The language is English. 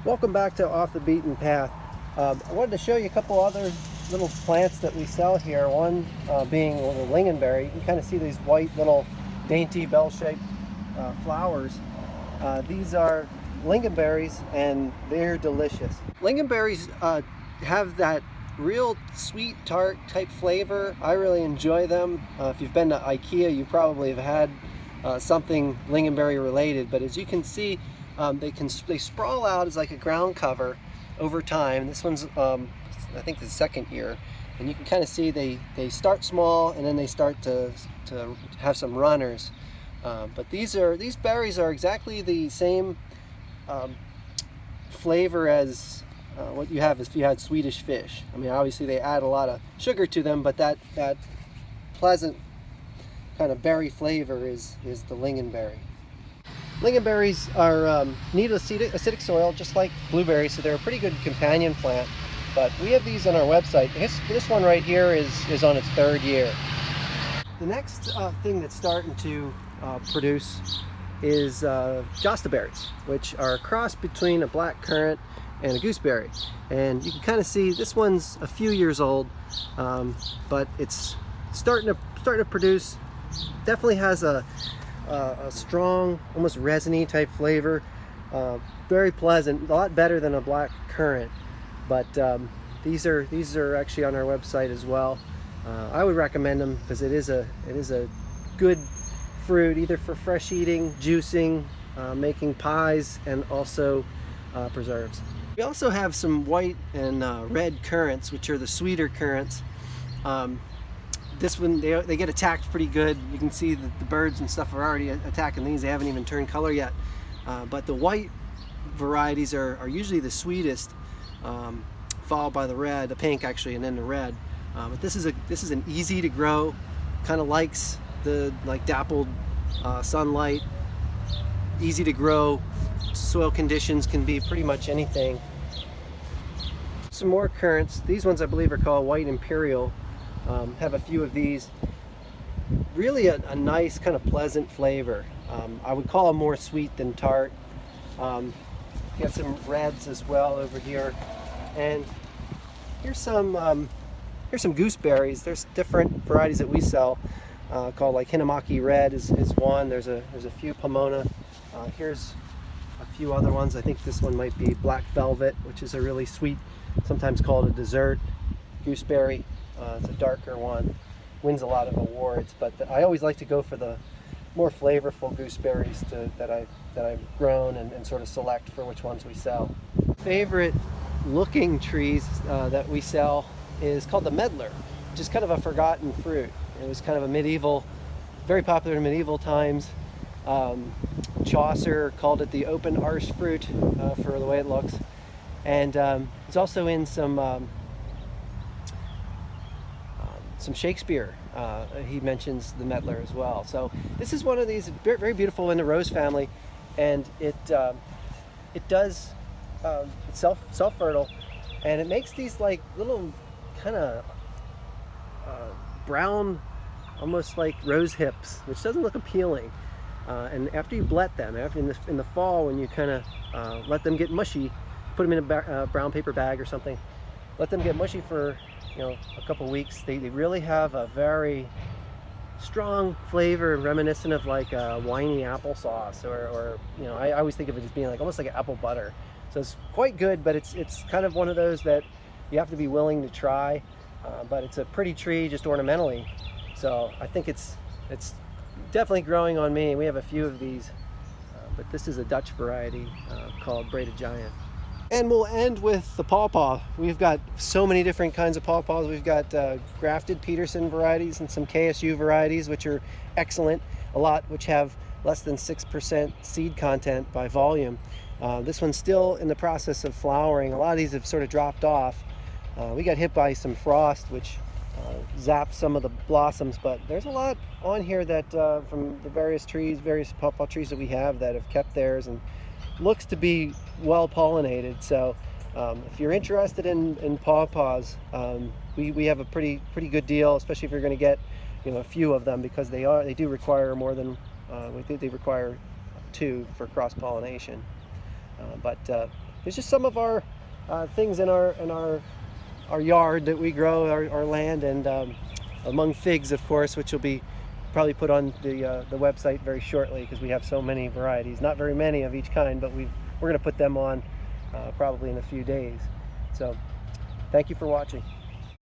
Welcome back to Off the Beaten Path. I wanted to show you a couple other little plants that we sell here. One being the lingonberry. You can kind of see these white little dainty bell-shaped flowers. These are lingonberries and they're delicious. Lingonberries have that real sweet tart type flavor. I really enjoy them. If you've been to IKEA, you probably have had something lingonberry related, but as you can see, they sprawl out as like a ground cover over time. This one's I think the second year, and you can kind of see they start small and then they start to have some runners. But these berries are exactly the same flavor as what you have if you had Swedish fish. I mean, obviously they add a lot of sugar to them, but that pleasant kind of berry flavor is the lingonberry. Lingonberries need acidic soil just like blueberries, so they're a pretty good companion plant. But we have these on our website. This one right here is on its third year. The next thing that's starting to produce is josta berries, which are a cross between a black currant and a gooseberry. And you can kind of see this one's a few years old, but it's starting to produce. Definitely has a strong, almost resiny type flavor. Very pleasant, a lot better than a black currant. But these are actually on our website as well. I would recommend them because it is a good fruit, either for fresh eating, juicing, making pies, and also preserves. We also have some white and red currants, which are the sweeter currants. This one, they get attacked pretty good. You can see that the birds and stuff are already attacking these. They haven't even turned color yet. But the white varieties are usually the sweetest, followed by the red, the pink actually, and then the red. But this is an easy to grow, kind of likes the dappled sunlight. Easy to grow. Soil conditions can be pretty much anything. Some more currants. These ones I believe are called white imperial. Have a few of these. Really a nice kind of pleasant flavor. I would call them more sweet than tart. Got some reds as well over here, and here's some gooseberries. There's different varieties that we sell called like Hinamaki Red is one. There's a few Pomona. Here's a few other ones. I think this one might be Black Velvet, which is a really sweet, sometimes called a dessert gooseberry. It's a darker one, wins a lot of awards, but I always like to go for the more flavorful gooseberries that I've grown and sort of select for which ones we sell. Favorite looking trees that we sell is called the meddler, which is kind of a forgotten fruit. It was kind of a medieval, very popular in medieval times. Chaucer called it the open arse fruit for the way it looks, and it's also in some Shakespeare. He mentions the meddler as well. So this is one of these very, very beautiful in the rose family, and it does it's self-fertile, and it makes these like little kind of brown, almost like rose hips, which doesn't look appealing. And after you blet them, in the fall, when you kind of let them get mushy, put them in a brown paper bag or something, let them get mushy for a couple weeks. They really have a very strong flavor, reminiscent of like a winey applesauce, or I always think of it as being like almost like apple butter. So it's quite good, but it's kind of one of those that you have to be willing to try. But it's a pretty tree just ornamentally, so I think it's definitely growing on me. We have a few of these, but this is a Dutch variety called Braided Giant. And we'll end with the pawpaw. We've got so many different kinds of pawpaws. We've got grafted Peterson varieties and some KSU varieties, which are excellent, a lot which have less than 6% seed content by volume. This one's still in the process of flowering. A lot of these have sort of dropped off. We got hit by some frost, which zapped some of the blossoms, but there's a lot on here that from the various pawpaw trees that we have that have kept theirs and looks to be well pollinated. So if you're interested in pawpaws, we have a pretty good deal, especially if you're going to get a few of them, because they do require more than they require 2 for cross pollination. But it's just some of our things in our yard that we grow, our land, and among figs, of course, which will be probably put on the website very shortly, because we have so many varieties. Not very many of each kind, but we're going to put them on probably in a few days. So thank you for watching.